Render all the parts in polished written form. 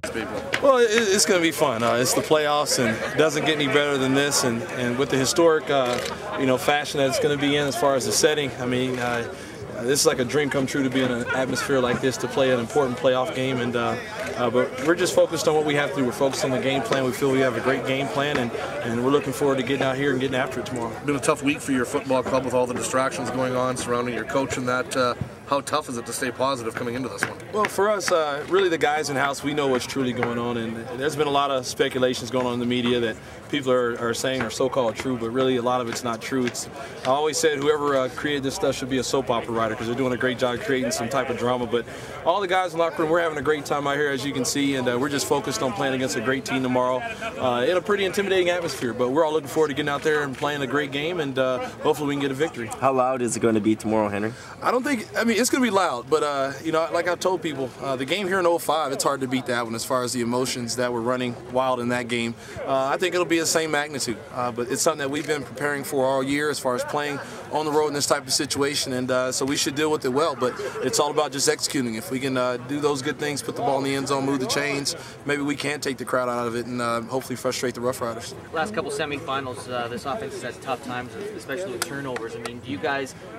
to people? Well, it's going to be fun. It's the playoffs, and it doesn't get any better than this. And with the historic, fashion that it's going to be in as far as the setting, I mean, this is like a dream come true to be in an atmosphere like this to play an important playoff game. And but we're just focused on what we have to do. We're focused on the game plan. We feel we have a great game plan, and we're looking forward to getting out here and getting after it tomorrow. It's been a tough week for your football club with all the distractions going on surrounding your coach and that. How tough is it to stay positive coming into this one? Well, for us, really the guys in-house, we know what's truly going on, and there's been a lot of speculations going on in the media that people are saying are so-called true, but really a lot of it's not true. I always said whoever created this stuff should be a soap opera writer because they're doing a great job creating some type of drama, but all the guys in the locker room, we're having a great time out here, as you can see, and we're just focused on playing against a great team tomorrow in a pretty intimidating atmosphere, but we're all looking forward to getting out there and playing a great game, and hopefully we can get a victory. How loud is it going to be tomorrow, Henry? I mean, it's going to be loud, but like I've told people, the game here in 05, it's hard to beat that one as far as the emotions that were running wild in that game. I think it'll be the same magnitude, but it's something that we've been preparing for all year as far as playing on the road in this type of situation, and so we should deal with it well, but it's all about just executing. If we can do those good things, put the ball in the end zone, move the chains, maybe we can take the crowd out of it and hopefully frustrate the Roughriders. Last couple semifinals, this offense has had tough times, especially with turnovers. I mean,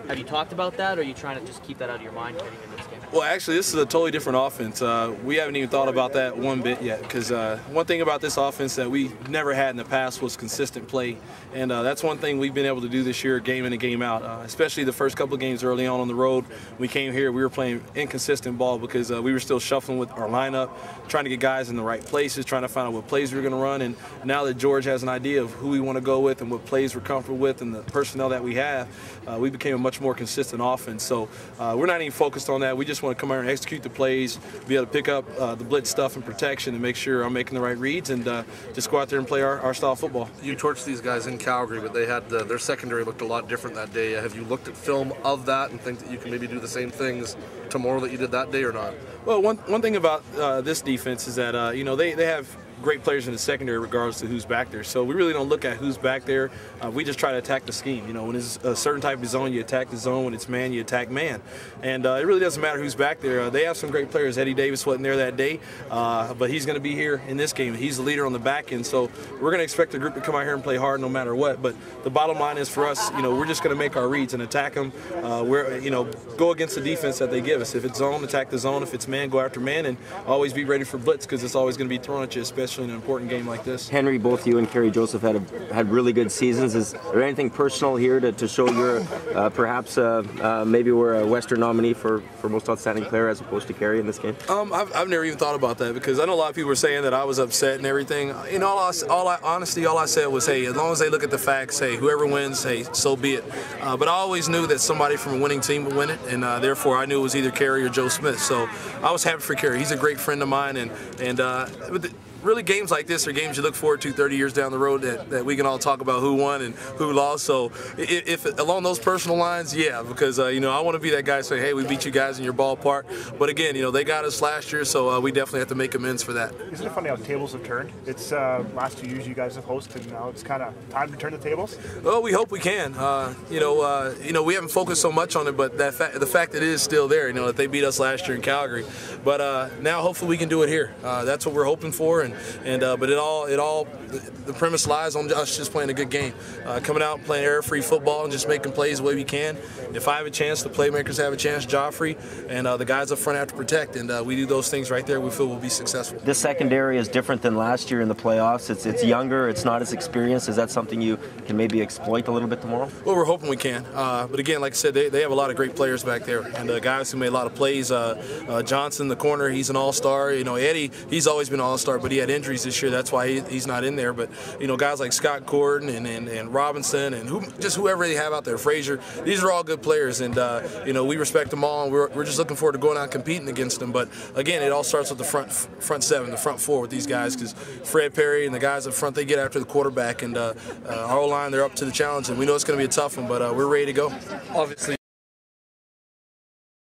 have you talked about that, or are you trying to just keep that out of your mind heading into this game? Well, actually, this is a totally different offense. We haven't even thought about that one bit yet, because one thing about this offense that we never had in the past was consistent play, and that's one thing we've been able to do this year, game in and game out, especially the first couple of games early on the road. We came here, we were playing inconsistent ball because we were still shuffling with our lineup, trying to get guys in the right places, trying to find out what plays we were going to run, and now that George has an idea of who we want to go with and what plays we're comfortable with and the personnel that we have, we became a much more consistent offense. So we're not even focused on that. We just want to come out and execute the plays, be able to pick up the blitz stuff and protection and make sure I'm making the right reads and just go out there and play our style of football. You torched these guys in Calgary, but they had their secondary looked a lot different that day. Have you looked at film of that and think that you can maybe do the same things tomorrow that you did that day or not? Well, one thing about this defense is that they have great players in the secondary regardless to who's back there. So we really don't look at who's back there. We just try to attack the scheme. When it's a certain type of zone, you attack the zone. When it's man, you attack man. And it really doesn't matter who's back there. They have some great players. Eddie Davis wasn't there that day, but he's going to be here in this game. He's the leader on the back end. So we're going to expect the group to come out here and play hard no matter what. But the bottom line is for us, we're just going to make our reads and attack them. Go against the defense that they give us. If it's zone, attack the zone. If it's man, go after man, and always be ready for blitz because it's always going to be thrown at you, especially in an important game like this. Henry, both you and Kerry Joseph had really good seasons. Is there anything personal here to show you're perhaps maybe we're a Western nominee for most outstanding player as opposed to Kerry in this game? I've never even thought about that because I know a lot of people are saying that I was upset and everything. Honestly, all I said was, hey, as long as they look at the facts, hey, whoever wins, hey, so be it. But I always knew that somebody from a winning team would win it, and therefore I knew it was either Kerry or Joe Smith. So I was happy for Kerry. He's a great friend of mine, really, games like this are games you look forward to 30 years down the road that we can all talk about who won and who lost. So if along those personal lines, yeah, because, I want to be that guy saying, hey, we beat you guys in your ballpark. But again, they got us last year, so we definitely have to make amends for that. Isn't it funny how tables have turned? It's last 2 years you guys have hosted, and now it's kind of time to turn the tables? Well, we hope we can. We haven't focused so much on it, but the fact that it is still there, that they beat us last year in Calgary. But now hopefully we can do it here. That's what we're hoping for. But the premise lies on us just playing a good game, coming out and playing error-free football and just making plays the way we can. If I have a chance, the playmakers have a chance, Joffrey, and the guys up front have to protect, and we do those things right there. We feel we'll be successful. This secondary is different than last year in the playoffs. It's younger. It's not as experienced. Is that something you can maybe exploit a little bit tomorrow? Well, we're hoping we can. But again, like I said, they have a lot of great players back there, and guys who made a lot of plays. Johnson, the corner, he's an all-star. Eddie, he's always been an all-star, but he had injuries this year. That's why he's not in there. But guys like Scott Gordon and Robinson and whoever they have out there, Frazier, these are all good players, and we respect them all. And we're just looking forward to going out and competing against them. But again, it all starts with the front seven, the front four with these guys, because Fred Perry and the guys up front, they get after the quarterback, and our O-line, they're up to the challenge, and we know it's going to be a tough one, but we're ready to go. Obviously.